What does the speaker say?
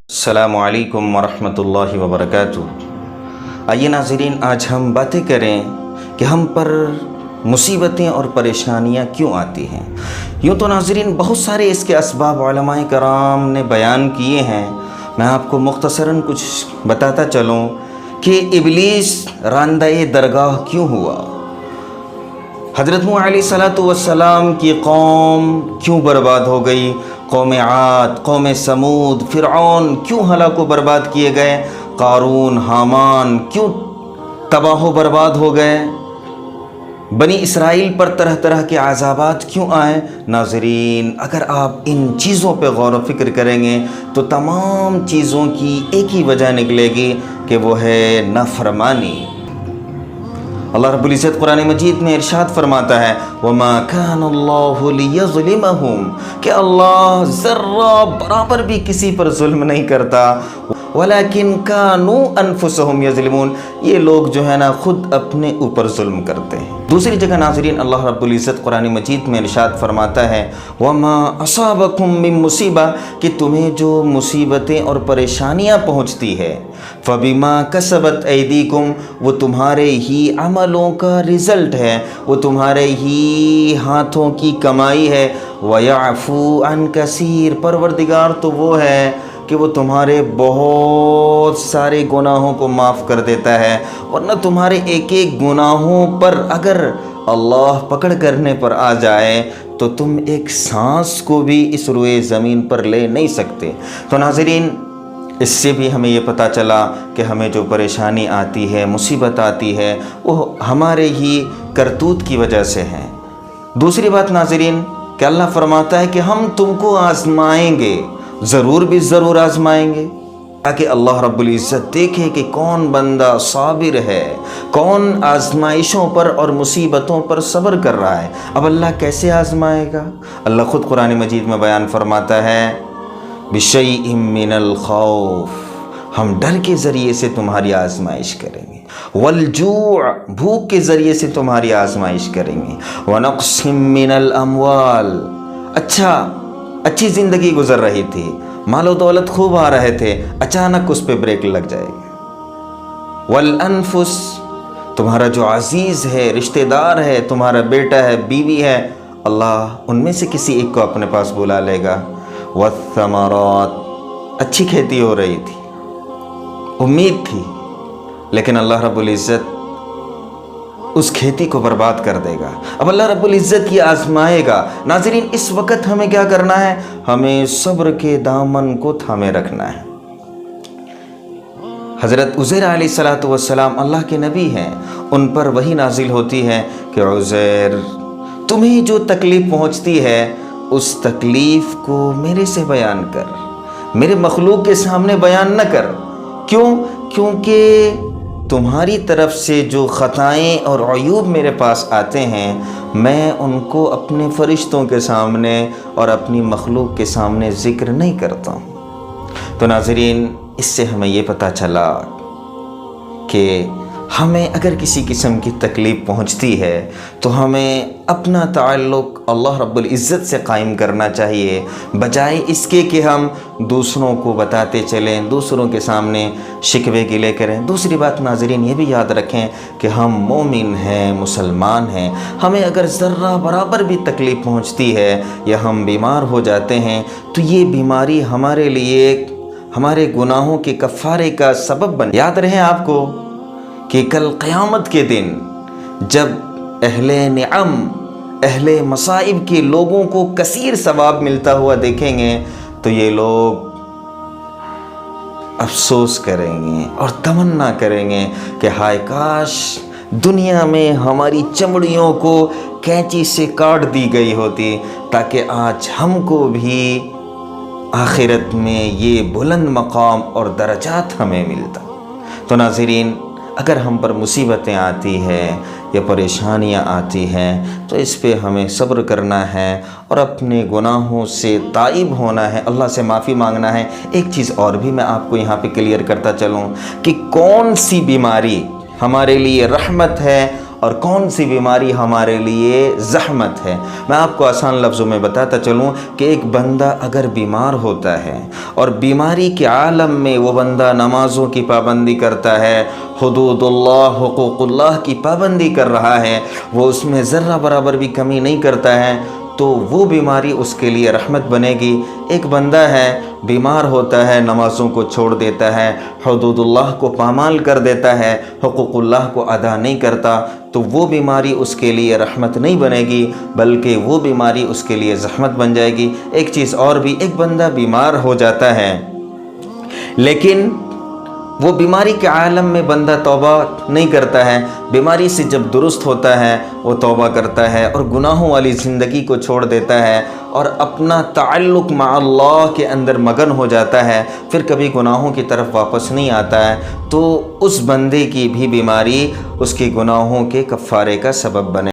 السلام علیکم ورحمۃ اللہ وبرکاتہ۔ آئیے ناظرین، آج ہم باتیں کریں کہ ہم پر مصیبتیں اور پریشانیاں کیوں آتی ہیں۔ یوں تو ناظرین بہت سارے اس کے اسباب علماء کرام نے بیان کیے ہیں، میں آپ کو مختصراً کچھ بتاتا چلوں کہ ابلیس راندہ درگاہ کیوں ہوا، حضرت نوح علیہ السلام کی قوم کیوں برباد ہو گئی، قوم عاد، قوم سمود، فرعون کیوں ہلاک و برباد کیے گئے، قارون، حامان کیوں تباہ و برباد ہو گئے، بنی اسرائیل پر طرح طرح کے عذابات کیوں آئے۔ ناظرین اگر آپ ان چیزوں پہ غور و فکر کریں گے تو تمام چیزوں کی ایک ہی وجہ نکلے گی کہ وہ ہے نافرمانی۔ اللہ رب العزت قرآن مجید میں ارشاد فرماتا ہے وَمَا كَانَ اللَّهُ لِيَظْلِمَهُمْ، کہ اللہ ذرہ برابر بھی کسی پر ظلم نہیں کرتا، وَلَكِنْ كَانُوا أَنفُسَهُمْ يَظْلِمُونَ، یہ لوگ جو ہے نا خود اپنے اوپر ظلم کرتے ہیں۔ دوسری جگہ ناظرین اللہ رب العزت قرآن مجید میں ارشاد فرماتا ہے وَمَا أَصَابَكُم مِّن مُّصِیبَةٍ، کہ تمہیں جو مصیبتیں اور پریشانیاں پہنچتی ہے فَبِمَا كَسَبَتْ أَيْدِيكُمْ، وہ تمہارے ہی عملوں کا رزلٹ ہے، وہ تمہارے ہی ہاتھوں کی کمائی ہے، وَيَعْفُو عَن كَثِيرٍ، پروردگار تو وہ ہے کہ وہ تمہارے بہت سارے گناہوں کو معاف کر دیتا ہے، ورنہ تمہارے ایک ایک گناہوں پر اگر اللہ پکڑ کرنے پر آ جائے تو تم ایک سانس کو بھی اس روئے زمین پر لے نہیں سکتے۔ تو ناظرین اس سے بھی ہمیں یہ پتہ چلا کہ ہمیں جو پریشانی آتی ہے، مصیبت آتی ہے، وہ ہمارے ہی کرتوت کی وجہ سے ہے۔ دوسری بات ناظرین کہ اللہ فرماتا ہے کہ ہم تم کو آزمائیں گے، ضرور بھی ضرور آزمائیں گے، تاکہ اللہ رب العزت دیکھے کہ کون بندہ صابر ہے، کون آزمائشوں پر اور مصیبتوں پر صبر کر رہا ہے۔ اب اللہ کیسے آزمائے گا؟ اللہ خود قرآن مجید میں بیان فرماتا ہے بِشَيْءٍ مِّنَ الْخَوْفِ، ہم ڈر کے ذریعے سے تمہاری آزمائش کریں گے، وَالْجُوعِ، بھوک کے ذریعے سے تمہاری آزمائش کریں گے، وَنَقْصٍ مِّنَ الْأَمْوَالِ، اچھی زندگی گزر رہی تھی، مال و دولت خوب آ رہے تھے، اچانک اس پہ بریک لگ جائے گی، والانفس، تمہارا جو عزیز ہے، رشتہ دار ہے، تمہارا بیٹا ہے، بیوی ہے، اللہ ان میں سے کسی ایک کو اپنے پاس بلا لے گا، والثمرات، اچھی کھیتی ہو رہی تھی، امید تھی، لیکن اللہ رب العزت اس کھیتی کو برباد کر دے گا۔ اب اللہ رب العزت یہ آزمائے گا۔ ناظرین اس وقت ہمیں کیا کرنا ہے؟ ہمیں صبر کے دامن کو تھامے رکھنا ہے۔ حضرت عزیر علیہ السلام اللہ کے نبی ہیں، ان پر وحی نازل ہوتی ہے کہ عزیر تمہیں جو تکلیف پہنچتی ہے اس تکلیف کو میرے سے بیان کر، میرے مخلوق کے سامنے بیان نہ کر۔ کیوں؟ کیونکہ تمہاری طرف سے جو خطائیں اور عیوب میرے پاس آتے ہیں میں ان کو اپنے فرشتوں کے سامنے اور اپنی مخلوق کے سامنے ذکر نہیں کرتا ہوں۔ تو ناظرین اس سے ہمیں یہ پتہ چلا کہ ہمیں اگر کسی قسم کی تکلیف پہنچتی ہے تو ہمیں اپنا تعلق اللہ رب العزت سے قائم کرنا چاہیے، بجائے اس کے کہ ہم دوسروں کو بتاتے چلیں، دوسروں کے سامنے شکوے گلے کریں۔ دوسری بات ناظرین یہ بھی یاد رکھیں کہ ہم مومن ہیں، مسلمان ہیں، ہمیں اگر ذرہ برابر بھی تکلیف پہنچتی ہے یا ہم بیمار ہو جاتے ہیں تو یہ بیماری ہمارے لیے ہمارے گناہوں کے کفارے کا سبب بن۔ یاد رہے آپ کو کہ کل قیامت کے دن جب اہل نعم، اہل مصائب کے لوگوں کو کثیر ثواب ملتا ہوا دیکھیں گے تو یہ لوگ افسوس کریں گے اور تمنا کریں گے کہ ہائے کاش دنیا میں ہماری چمڑیوں کو کینچی سے کاٹ دی گئی ہوتی تاکہ آج ہم کو بھی آخرت میں یہ بلند مقام اور درجات ہمیں ملتا۔ تو ناظرین اگر ہم پر مصیبتیں آتی ہیں یا پریشانیاں آتی ہیں تو اس پہ ہمیں صبر کرنا ہے اور اپنے گناہوں سے تائب ہونا ہے، اللہ سے معافی مانگنا ہے۔ ایک چیز اور بھی میں آپ کو یہاں پہ کلیئر کرتا چلوں کہ کون سی بیماری ہمارے لیے رحمت ہے اور کون سی بیماری ہمارے لیے زحمت ہے۔ میں آپ کو آسان لفظوں میں بتاتا چلوں کہ ایک بندہ اگر بیمار ہوتا ہے اور بیماری کے عالم میں وہ بندہ نمازوں کی پابندی کرتا ہے، حدود اللہ، حقوق اللہ کی پابندی کر رہا ہے، وہ اس میں ذرہ برابر بھی کمی نہیں کرتا ہے، تو وہ بیماری اس کے لیے رحمت بنے گی۔ ایک بندہ ہے بیمار ہوتا ہے، نمازوں کو چھوڑ دیتا ہے، حدود اللہ کو پامال کر دیتا ہے، حقوق اللہ کو ادا نہیں کرتا، تو وہ بیماری اس کے لیے رحمت نہیں بنے گی بلکہ وہ بیماری اس کے لیے زحمت بن جائے گی۔ ایک چیز اور بھی، ایک بندہ بیمار ہو جاتا ہے لیکن وہ بیماری کے عالم میں بندہ توبہ نہیں کرتا ہے، بیماری سے جب درست ہوتا ہے وہ توبہ کرتا ہے اور گناہوں والی زندگی کو چھوڑ دیتا ہے اور اپنا تعلق مع اللہ کے اندر مگن ہو جاتا ہے، پھر کبھی گناہوں کی طرف واپس نہیں آتا ہے، تو اس بندے کی بھی بیماری اس کے گناہوں کے کفارے کا سبب بنے۔